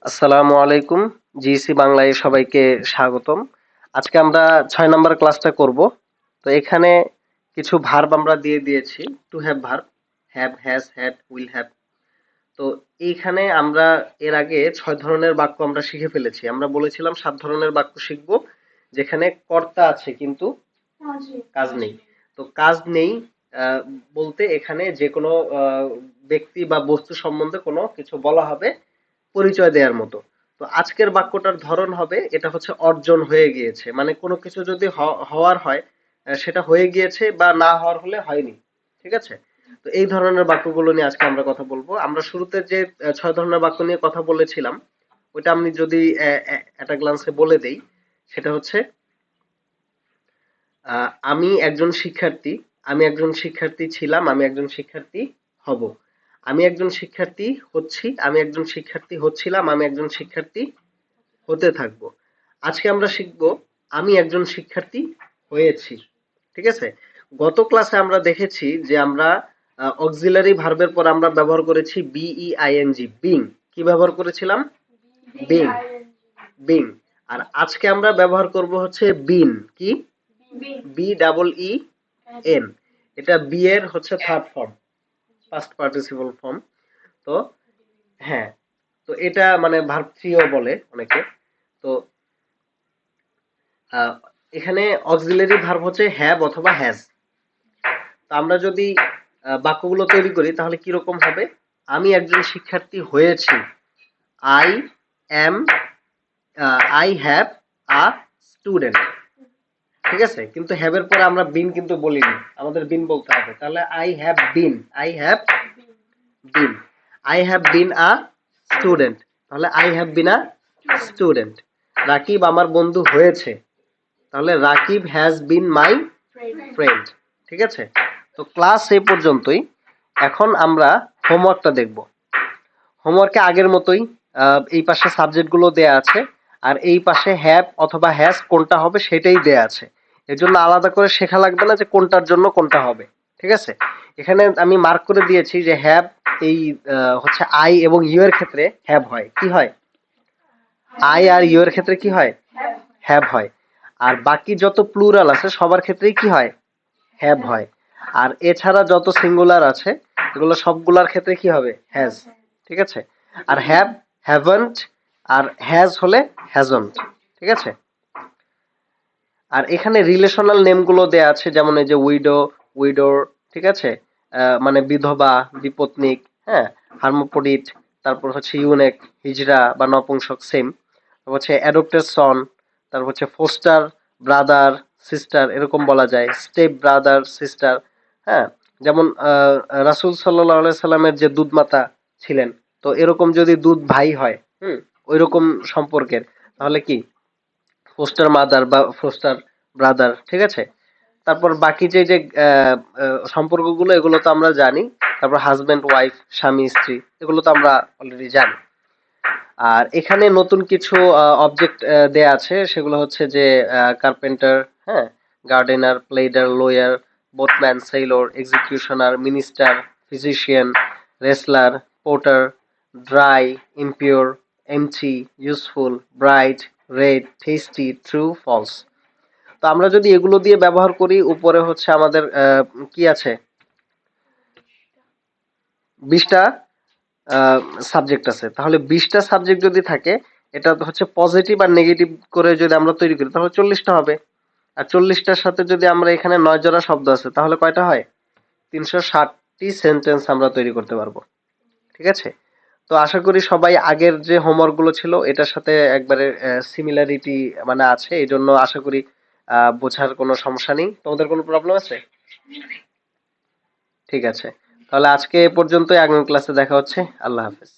আসসালামু আলাইকুম। জিসি বাংলায় সবাইকে স্বাগতম। আজকে আমরা ৬ নম্বর ক্লাসটা করব। তো এখানে কিছু ভার্ব আমরা দিয়ে দিয়েছি। To have verb, have, has, had, will have. তো এইখানে আমরা এর আগে ৬ ধরনের বাক্য আমরা শিখে ফেলেছি। আমরা বলেছিলাম ৭ ধরনের বাক্য শিখব যেখানে কর্তা আছে কিন্তু কাজ নেই। তো কাজ নেই আহ, বলতে এখানে যে কোনো ব্যক্তি বা বস্তু সম্বন্ধে কোনো কিছু বলা হবে পরিচয় দেওয়ার মতো। তো আজকের বাক্যটার ধরন হবে এটা হচ্ছে অর্জন হয়ে গিয়েছে, মানে কোনো কিছু যদি হওয়ার হয় সেটা হয়ে গিয়েছে, বা না হওয়ার হলে হয়নি। ঠিক আছে? তো এই ধরনের বাক্যগুলো নিয়ে আজকে আমরা কথা বলবো। আমরা শুরুতে যে ৬ ধরনের বাক্য নিয়ে কথা বলেছিলাম ওইটা আমি যদি একটা গ্লান্সে বলে দেই, সেটা হচ্ছে আমি একজন শিক্ষার্থী, আমি একজন শিক্ষার্থী ছিলাম, আমি একজন শিক্ষার্থী হব। আমি একজন শিক্ষার্থী হচ্ছি, আমি একজন শিক্ষার্থী হচ্ছিলাম, আমি একজন শিক্ষার্থী হতে থাকবো। আজকে আমরা শিখব আমি একজন শিক্ষার্থী হয়েছি। ঠিক আছে? গত ক্লাসে আমরা দেখেছি যে আমরা অক্সিলারি ভার্বের পর আমরা ব্যবহার করেছি বিইআইএনজি, বিং। কি ব্যবহার করেছিলাম? Being, being. আর আজকে আমরা ব্যবহার করব হচ্ছে বিন। কি? B double E N. এটা বি এর হচ্ছে third form, past participle form. তো হ্যাঁ, তো এটা মানে ভার্ব থ্রিও বলে অনেকে। তো আহ, এখানে অক্সিলারি ভার্ব হচ্ছে হ্যাভ অথবা হ্যাজ। তো আমরা যদি বাক্যগুলো তৈরি করি তাহলে কিরকম হবে? আমি একজন শিক্ষার্থী হয়েছি, I am, I have a student. ঠিক আছে? কিন্তু হ্যাভ এর পরে আমরা বিন কিন্তু বলিনি, আমাদের বিন বলতে হবে। তাহলে I have been, I have been, I have been a student. তাহলে I have been a student. Rakib আমার বন্ধু হয়েছে, তাহলে Rakib has been my friend. ঠিক আছে? তো ক্লাস এই পর্যন্তই। এখন আমরা হোমওয়ার্কটা দেখব। হোমওয়ার্কে আগের মতোই এই পাশে সাবজেক্ট গুলো দেয়া আছে, আর এই পাশে হ্যাভ অথবা হ্যাজ কোনটা হবে সেটাই দেয়া আছে। এর জন্য আলাদা করে শেখা লাগবে না যে কোনটার জন্য কোনটা হবে। ঠিক আছে? এখানে আমি মার্ক করে দিয়েছি যে হ্যাভ, এই হচ্ছে আই এবং ইউ এর ক্ষেত্রে হ্যাভ হয়। কি হয়? আই আর ইউ এর ক্ষেত্রে কি হয়? হ্যাভ হয়। আর বাকি যত প্লুরাল আছে সবার ক্ষেত্রেই কি হয়? হ্যাভ হয়। আর এছাড়া যত সিঙ্গুলার আছে এগুলো সবগুলার ক্ষেত্রে কি হবে? হ্যাজ। ঠিক আছে? আর হ্যাভ, হ্যাভন্ট, আর হ্যাজ হলে হ্যাজন্ট। ঠিক আছে? আর এখানে রিলেশনাল নেম গুলো দেয়া আছে, যেমন এই যে উইডো, উইডোর। ঠিক আছে? মানে বিধবা, বিপত্নিক, হ্যাঁ, হার্মোপোডিট, তারপর হচ্ছে ইউনেক, হিজড়া বা নপুংসক, সেম। তারপর হচ্ছে অ্যাডপ্টেড সন, তারপর হচ্ছে ফোস্টার ব্রাদার, সিস্টার, এরকম বলা যায়। Step brother, sister. হ্যাঁ, যেমন রাসূল সাল্লাল্লাহু আলাইহি সাল্লামের যে দুধ মাতা ছিলেন, তো এরকম যদি দুধ ভাই হয়, ওইরকম সম্পর্কের, তাহলে কি? ফোস্টার মাদার বা ফোস্টার ব্রাদার। ঠিক আছে? তারপর বাকি যে যে সম্পর্কগুলো, এগুলো তো আমরা জানি। তারপর হাজবেন্ড ওয়াইফ, স্বামী স্ত্রী, এগুলো তো আমরা অলরেডি জানি। আর এখানে নতুন কিছু অবজেক্ট দেয়া আছে, সেগুলো হচ্ছে যে কার্পেন্টার, হ্যাঁ, gardener, pleader, lawyer, boatman, sailor, executioner, minister, physician, wrestler, porter, dry, impure, empty, useful, bright, red, tasty, true, false. তো আমরা যদি এগুলো দিয়ে ব্যবহার করি, উপরে হচ্ছে আমাদের কি আছে? 20টা সাবজেক্ট আছে। তাহলে 20টা সাবজেক্ট যদি থাকে, এটা হচ্ছে পজিটিভ আর নেগেটিভ করে যদি আমরা তৈরি করি তাহলে 40টা হবে। আর 40টার সাথে যদি আমরা এখানে 9 জোড়া শব্দ আছে তাহলে কয়টা হয়? 360টি সেন্টেন্স আমরা তৈরি করতে পারবো। ঠিক আছে? তো আশা করি সবাই আগের যে হোমওয়ার্ক গুলো ছিল এটার সাথে একবারে সিমিলারিটি মানে আছে, এই জন্য আশা করি বোঝার কোনো সমস্যা নেই। তোমাদের কোনো প্রবলেম আছে? ঠিক আছে, তাহলে আজকে এ পর্যন্তই। আগামী ক্লাসে দেখা হচ্ছে। আল্লাহ হাফেজ।